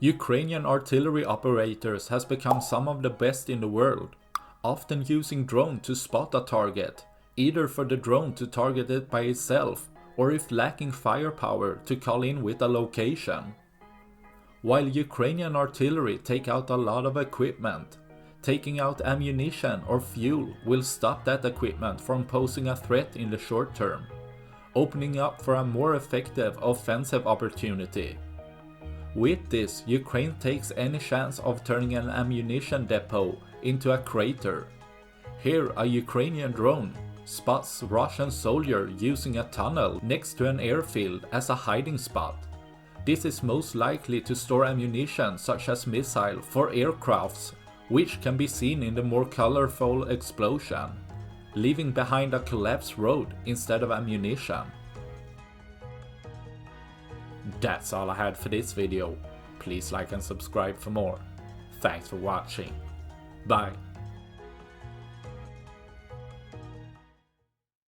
Ukrainian artillery operators has become some of the best in the world, often using drone to spot a target, either for the drone to target it by itself, or if lacking firepower to call in with a location. While Ukrainian artillery take out a lot of equipment, taking out ammunition or fuel will stop that equipment from posing a threat in the short term, opening up for a more effective offensive opportunity. With this, Ukraine takes any chance of turning an ammunition depot into a crater. Here, a Ukrainian drone spots Russian soldier using a tunnel next to an airfield as a hiding spot. This is most likely to store ammunition such as missile for aircrafts, which can be seen in the more colorful explosion, leaving behind a collapsed road instead of ammunition. That's all I had for this video. Please like and subscribe for more. Thanks for watching. Bye.